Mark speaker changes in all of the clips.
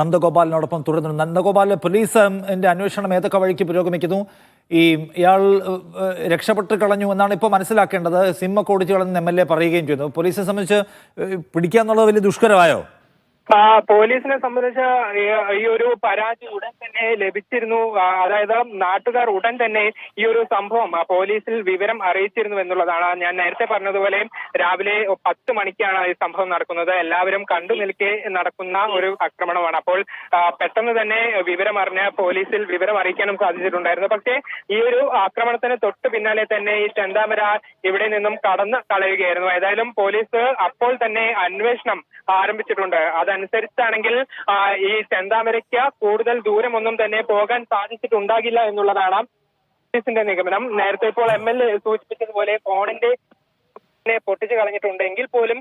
Speaker 1: നന്ദഗോപാലിനോടൊപ്പം തുടരുന്നു. നന്ദഗോപാൽ, പോലീസിന്റെ അന്വേഷണം ഏതൊക്കെ വഴിക്ക് പുരോഗമിക്കുന്നു? ഇയാൾ രക്ഷപ്പെട്ട് കളഞ്ഞു എന്നാണ് ഇപ്പോൾ മനസ്സിലാക്കേണ്ടത്. സിമ്മൊക്കെ ഓടിച്ചു കളഞ്ഞെന്ന് MLA പറയുകയും ചെയ്തു. പോലീസിനെ സംബന്ധിച്ച് പിടിക്കുക എന്നുള്ളത് വലിയ ദുഷ്കരമായോ?
Speaker 2: പോലീസിനെ സംബന്ധിച്ച് ഈ ഒരു പരാതി ഉടൻ തന്നെ ലഭിച്ചിരുന്നു. അതായത് നാട്ടുകാർ ഉടൻ തന്നെ ഈ ഒരു സംഭവം പോലീസിൽ വിവരം അറിയിച്ചിരുന്നു എന്നുള്ളതാണ്. ഞാൻ നേരത്തെ പറഞ്ഞതുപോലെ രാവിലെ 10 മണിക്കാണ് ഈ സംഭവം നടക്കുന്നത്. എല്ലാവരും കണ്ടു നിൽക്കെ നടക്കുന്ന ഒരു ആക്രമണമാണ്. അപ്പോൾ പെട്ടെന്ന് തന്നെ വിവരം അറിഞ്ഞ പോലീസിൽ വിവരം അറിയിക്കാനും സാധിച്ചിട്ടുണ്ടായിരുന്നു. പക്ഷേ ഈ ഒരു ആക്രമണത്തിന് തൊട്ട് പിന്നാലെ തന്നെ ഈ ചെന്താമര ഇവിടെ നിന്നും കടന്നു കളയുകയായിരുന്നു. ഏതായാലും പോലീസ് അപ്പോൾ തന്നെ അന്വേഷണം ആരംഭിച്ചിട്ടുണ്ട്. അതനുസരിച്ചാണെങ്കിൽ ഈ ചെന്താമരയ്ക്ക് കൂടുതൽ ദൂരമൊന്നും തന്നെ പോകാൻ സാധിച്ചിട്ടുണ്ടാകില്ല എന്നുള്ളതാണ് പോലീസിന്റെ നിഗമനം. നേരത്തെ ഇപ്പോൾ MLA സൂചിപ്പിച്ചതുപോലെ ഫോണിന്റെ പൊട്ടിച്ചു കളഞ്ഞിട്ടുണ്ടെങ്കിൽ പോലും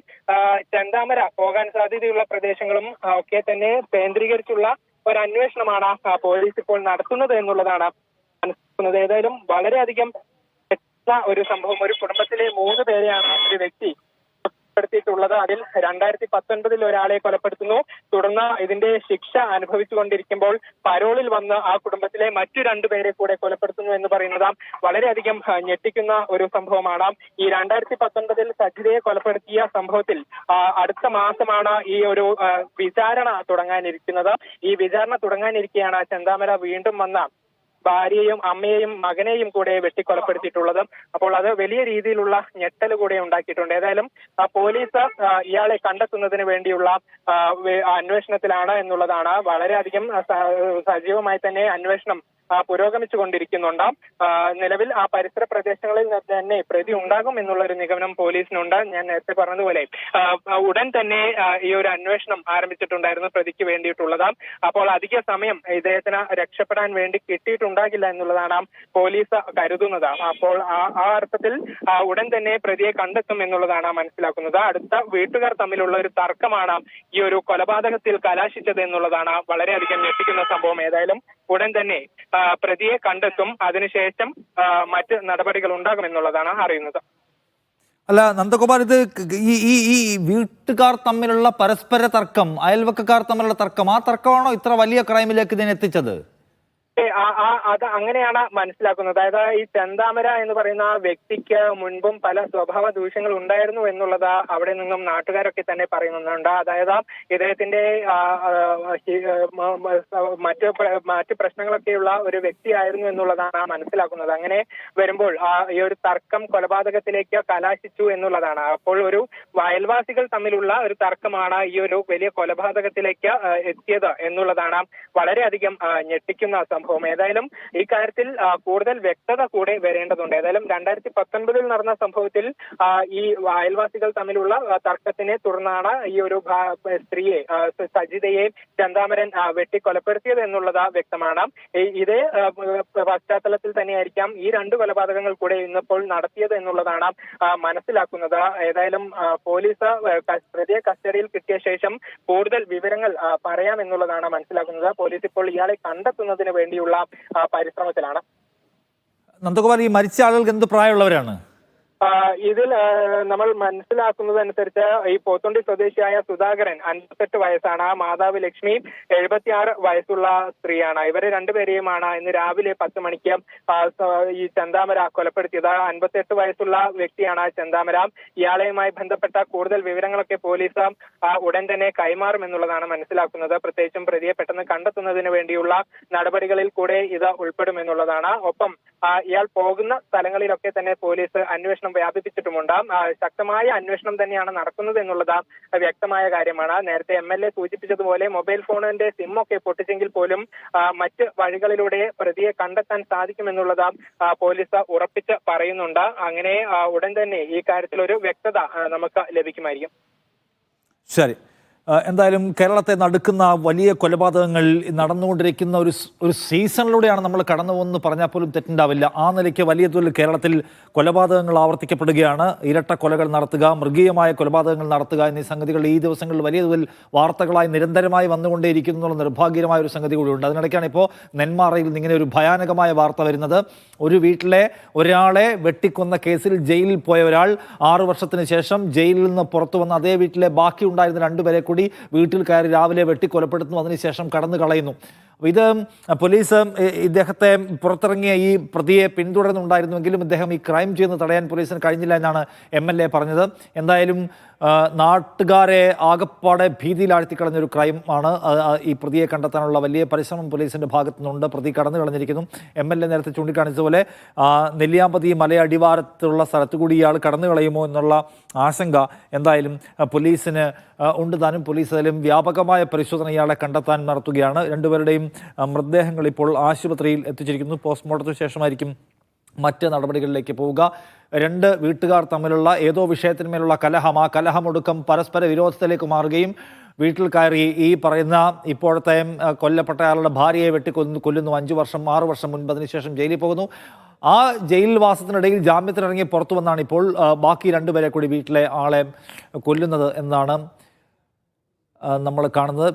Speaker 2: ചെന്താമര പോകാൻ സാധ്യതയുള്ള പ്രദേശങ്ങളും ഒക്കെ തന്നെ കേന്ദ്രീകരിച്ചുള്ള ഒരു അന്വേഷണമാണ് പോലീസ് ഇപ്പോൾ നടത്തുന്നത് എന്നുള്ളതാണ് മനസ്സിലാക്കുന്നത്. ഏതായാലും വളരെയധികം ഒരു സംഭവം. ഒരു കുടുംബത്തിലെ 3 പേരെയാണ് ഒരു വ്യക്തി പ്പെടുത്തിയിട്ടുള്ളത്. അതിൽ 2019 ഒരാളെ കൊലപ്പെടുത്തുന്നു. തുടർന്ന് ഇതിന്റെ ശിക്ഷ അനുഭവിച്ചുകൊണ്ടിരിക്കുമ്പോൾ പരോളിൽ വന്ന് ആ കുടുംബത്തിലെ മറ്റു 2 പേരെ കൂടെ കൊലപ്പെടുത്തുന്നു എന്ന് പറയുന്നത് വളരെയധികം ഞെട്ടിക്കുന്ന ഒരു സംഭവമാണ്. ഈ 2019 സജിതയെ കൊലപ്പെടുത്തിയ സംഭവത്തിൽ അടുത്ത മാസമാണ് ഈ ഒരു വിചാരണ തുടങ്ങാനിരിക്കുന്നത്. ഈ വിചാരണ തുടങ്ങാനിരിക്കെയാണ് ചെന്താമര വീണ്ടും വന്ന ഭാര്യയെയും അമ്മയെയും മകനെയും കൂടെ വെട്ടിക്കൊലപ്പെടുത്തിയിട്ടുള്ളത്. അപ്പോൾ അത് വലിയ രീതിയിലുള്ള ഞെട്ടൽ കൂടെ ഉണ്ടാക്കിയിട്ടുണ്ട്. ഏതായാലും പോലീസ് ഇയാളെ കണ്ടെത്തുന്നതിന് വേണ്ടിയുള്ള അന്വേഷണത്തിലാണ് എന്നുള്ളതാണ്. വളരെയധികം സജീവമായി തന്നെ അന്വേഷണം പുരോഗമിച്ചുകൊണ്ടിരിക്കുന്നുണ്ട്. നിലവിൽ ആ പരിസര പ്രദേശങ്ങളിൽ തന്നെ പ്രതി ഉണ്ടാകും എന്നുള്ള ഒരു നിഗമനം പോലീസിനുണ്ട്. ഞാൻ നേരത്തെ പറഞ്ഞതുപോലെ ഉടൻ തന്നെ ഈ ഒരു അന്വേഷണം ആരംഭിച്ചിട്ടുണ്ടായിരുന്നു പ്രതിക്ക് വേണ്ടിയിട്ടുള്ളത്. അപ്പോൾ അധിക സമയം ഇദ്ദേഹത്തിന് രക്ഷപ്പെടാൻ വേണ്ടി കിട്ടിയിട്ടുണ്ടാകില്ല എന്നുള്ളതാണ് പോലീസ് കരുതുന്നത്. അപ്പോൾ ആ അർത്ഥത്തിൽ ഉടൻ തന്നെ പ്രതിയെ കണ്ടെത്തും എന്നുള്ളതാണ് മനസ്സിലാക്കുന്നത്. അടുത്ത വീട്ടുകാർ തമ്മിലുള്ള ഒരു തർക്കമാണ് ഈ ഒരു കൊലപാതകത്തിൽ കലാശിച്ചത് എന്നുള്ളതാണ് വളരെയധികം ഞെട്ടിക്കുന്ന സംഭവം. ഏതായാലും ഉടൻ തന്നെ പ്രതിയെ കണ്ടെത്തും. അതിനുശേഷം മറ്റ് നടപടികൾ ഉണ്ടാകുമെന്നുള്ളതാണ് അറിയുന്നത്.
Speaker 1: അല്ല നന്ദഗോപാൽ, ഇത് ഈ വീട്ടുകാർ തമ്മിലുള്ള പരസ്പര തർക്കം, അയൽവക്കക്കാർ തമ്മിലുള്ള തർക്കം, ആ തർക്കമാണോ ഇത്ര വലിയ ക്രൈമിലേക്ക് ഇതിനെ എത്തിച്ചത്?
Speaker 2: അത് അങ്ങനെയാണ് മനസ്സിലാക്കുന്നത്. അതായത് ഈ ചെന്താമര എന്ന് പറയുന്ന വ്യക്തിക്ക് മുൻപും പല സ്വഭാവ ദൂഷ്യങ്ങൾ ഉണ്ടായിരുന്നു എന്നുള്ളത് അവിടെ നിന്നും നാട്ടുകാരൊക്കെ തന്നെ പറയുന്നുണ്ട്. അതായത് ഇദ്ദേഹത്തിന്റെ മറ്റ് പ്രശ്നങ്ങളൊക്കെയുള്ള ഒരു വ്യക്തിയായിരുന്നു എന്നുള്ളതാണ് മനസ്സിലാക്കുന്നത്. അങ്ങനെ വരുമ്പോൾ ഈ ഒരു തർക്കം കൊലപാതകത്തിലേക്ക് കലാശിച്ചു എന്നുള്ളതാണ്. അപ്പോൾ ഒരു അയൽവാസികൾ തമ്മിലുള്ള ഒരു തർക്കമാണ് ഈ ഒരു വലിയ കൊലപാതകത്തിലേക്ക് എത്തിയത് എന്നുള്ളതാണ് വളരെയധികം ഞെട്ടിക്കുന്ന സംഭവം. ഏതായാലും ഈ കാര്യത്തിൽ കൂടുതൽ വ്യക്തത കൂടെ വരേണ്ടതുണ്ട്. ഏതായാലും 2019 നടന്ന സംഭവത്തിൽ ഈ അയൽവാസികൾ തമ്മിലുള്ള തർക്കത്തിനെ തുടർന്നാണ് ഈ ഒരു സ്ത്രീയെ സജിതയെ ചെന്താമരൻ വെട്ടിക്കൊലപ്പെടുത്തിയത് എന്നുള്ളത് വ്യക്തമാണ്. ഇതേ പശ്ചാത്തലത്തിൽ തന്നെയായിരിക്കാം ഈ 2 കൊലപാതകങ്ങൾ കൂടെ ഇന്നിപ്പോൾ നടത്തിയത് എന്നുള്ളതാണ് മനസ്സിലാക്കുന്നത്. ഏതായാലും പോലീസ് പ്രതിയെ കസ്റ്റഡിയിൽ കിട്ടിയ ശേഷം കൂടുതൽ വിവരങ്ങൾ പറയാമെന്നുള്ളതാണ് മനസ്സിലാക്കുന്നത്. പോലീസ് ഇപ്പോൾ ഇയാളെ കണ്ടെത്തുന്നതിന് വേണ്ടിയുള്ള പരിശ്രമത്തിലാണ്.
Speaker 1: നന്ദഗോപാൽ, ഈ മരിച്ച ആളുകൾക്ക് എന്ത് പ്രായമുള്ളവരാണ്?
Speaker 2: ഇതിൽ നമ്മൾ മനസ്സിലാക്കുന്നതനുസരിച്ച് ഈ പോത്തുണ്ടി സ്വദേശിയായ സുധാകരൻ 58 വയസ്സാണ്. മാതാവ് ലക്ഷ്മി 76 വയസ്സുള്ള സ്ത്രീയാണ്. ഇവരെ 2 പേരെയുമാണ് ഇന്ന് രാവിലെ 10 മണിക്ക് ഈ ചെന്താമര കൊലപ്പെടുത്തിയത്. 58 വയസ്സുള്ള വ്യക്തിയാണ് ചെന്താമര. ഇയാളെയുമായി ബന്ധപ്പെട്ട കൂടുതൽ വിവരങ്ങളൊക്കെ പോലീസ് ഉടൻ തന്നെ കൈമാറും എന്നുള്ളതാണ് മനസ്സിലാക്കുന്നത്. പ്രത്യേകിച്ചും പ്രതിയെ പെട്ടെന്ന് കണ്ടെത്തുന്നതിന് വേണ്ടിയുള്ള നടപടികളിൽ കൂടെ ഇത് ഉൾപ്പെടുമെന്നുള്ളതാണ്. ഒപ്പം ഇയാൾ പോകുന്ന സ്ഥലങ്ങളിലൊക്കെ തന്നെ പോലീസ് അന്വേഷണം വ്യാപിപ്പിച്ചിട്ടുമുണ്ട്. ശക്തമായ അന്വേഷണം തന്നെയാണ് നടക്കുന്നത് എന്നുള്ളത് വ്യക്തമായ കാര്യമാണ്. നേരത്തെ MLA സൂചിപ്പിച്ചതുപോലെ മൊബൈൽ ഫോണിന്റെ സിമ്മൊക്കെ പൊട്ടിച്ചെങ്കിൽ പോലും മറ്റ് വഴികളിലൂടെ പ്രതിയെ കണ്ടെത്താൻ സാധിക്കുമെന്നുള്ളത് പോലീസ് ഉറപ്പിച്ച് പറയുന്നുണ്ട്. അങ്ങനെ ഉടൻ തന്നെ ഈ കാര്യത്തിൽ ഒരു വ്യക്തത നമുക്ക് ലഭിക്കുമായിരിക്കും.
Speaker 1: ശരി, എന്തായാലും കേരളത്തെ നടുക്കുന്ന വലിയ കൊലപാതകങ്ങൾ നടന്നുകൊണ്ടിരിക്കുന്ന ഒരു സീസണിലൂടെയാണ് നമ്മൾ കടന്നു പോകുന്നത് പറഞ്ഞാൽ പോലും തെറ്റുണ്ടാവില്ല. ആ നിലയ്ക്ക് വലിയ തോതിൽ കേരളത്തിൽ കൊലപാതകങ്ങൾ ആവർത്തിക്കപ്പെടുകയാണ്. ഇരട്ട കൊലകൾ നടത്തുക, മൃഗീയമായ കൊലപാതകങ്ങൾ നടത്തുക എന്നീ സംഗതികൾ ഈ ദിവസങ്ങളിൽ വലിയ തോതിൽ വാർത്തകളായി നിരന്തരമായി വന്നുകൊണ്ടേയിരിക്കുന്നു എന്നുള്ള നിർഭാഗ്യമായ ഒരു സംഗതി കൂടിയുണ്ട്. അതിനിടയ്ക്കാണ് ഇപ്പോൾ നെന്മാറയിൽ നിന്ന് ഇങ്ങനെ ഒരു ഭയാനകമായ വാർത്ത വരുന്നത്. ഒരു വീട്ടിലെ ഒരാളെ വെട്ടിക്കൊന്ന കേസിൽ ജയിലിൽ പോയ ഒരാൾ 6 വർഷത്തിന് ശേഷം ജയിലിൽ നിന്ന് പുറത്തു വന്ന അതേ വീട്ടിലെ ബാക്കി ഉണ്ടായിരുന്ന 2 പേരെ കൂടി കൂടി വീട്ടിൽ കയറി രാവിലെ വെട്ടിക്കൊലപ്പെടുത്തുന്നു, അതിനുശേഷം കടന്നു കളയുന്നു. അപ്പോൾ ഇത് പോലീസ് ഇദ്ദേഹത്തെ പുറത്തിറങ്ങിയ ഈ പ്രതിയെ പിന്തുടരുന്നുണ്ടായിരുന്നുവെങ്കിലും ഇദ്ദേഹം ഈ ക്രൈം ചെയ്യുന്നത് തടയാൻ പോലീസിന് കഴിഞ്ഞില്ല എന്നാണ് MLA പറഞ്ഞത്. എന്തായാലും നാട്ടുകാരെ ആകപ്പാടെ ഭീതിയിലാഴ്ത്തിക്കളഞ്ഞൊരു ക്രൈം ആണ്. ഈ പ്രതിയെ കണ്ടെത്താനുള്ള വലിയ പരിശ്രമം പോലീസിൻ്റെ ഭാഗത്തു നിന്നുണ്ട്. പ്രതി കടന്നു കളഞ്ഞിരിക്കുന്നു. MLA നേരത്തെ ചൂണ്ടിക്കാണിച്ചതുപോലെ നെല്ലിയാമ്പതി മലയടിവാരത്തുള്ള സ്ഥലത്തുകൂടി ഇയാൾ കടന്നു കളയുമോ എന്നുള്ള ആശങ്ക എന്തായാലും പോലീസിന് ഉണ്ട് താനും. പോലീസ് അതിലും വ്യാപകമായ പരിശോധന ഇയാളെ കണ്ടെത്താൻ നടത്തുകയാണ്. രണ്ടുപേരുടെയും മൃതദേഹങ്ങൾ ഇപ്പോൾ ആശുപത്രിയിൽ എത്തിച്ചിരിക്കുന്നു. പോസ്റ്റ്മോർട്ടത്തിന് ശേഷമായിരിക്കും മറ്റ് നടപടികളിലേക്ക് പോവുക. രണ്ട് വീട്ടുകാർ തമ്മിലുള്ള ഏതോ വിഷയത്തിന്മേലുള്ള കലഹം, ആ കലഹമൊടുക്കം പരസ്പര വിരോധത്തിലേക്ക് മാറുകയും വീട്ടിൽ കയറി ഈ പറയുന്ന ഇപ്പോഴത്തെ കൊല്ലപ്പെട്ടയാളുടെ ഭാര്യയെ കൊല്ലുന്നു. 5 വർഷം 6 വർഷം മുൻപ്. അതിനുശേഷം ജയിലിൽ പോകുന്നു. ആ ജയിൽവാസത്തിനിടയിൽ ജാമ്യത്തിനിറങ്ങി പുറത്തു വന്നാണ് ഇപ്പോൾ ബാക്കി രണ്ടുപേരെ കൂടി വീട്ടിലെ ആളെ കൊല്ലുന്നത് എന്നാണ് നമ്മൾ കാണുന്നത്.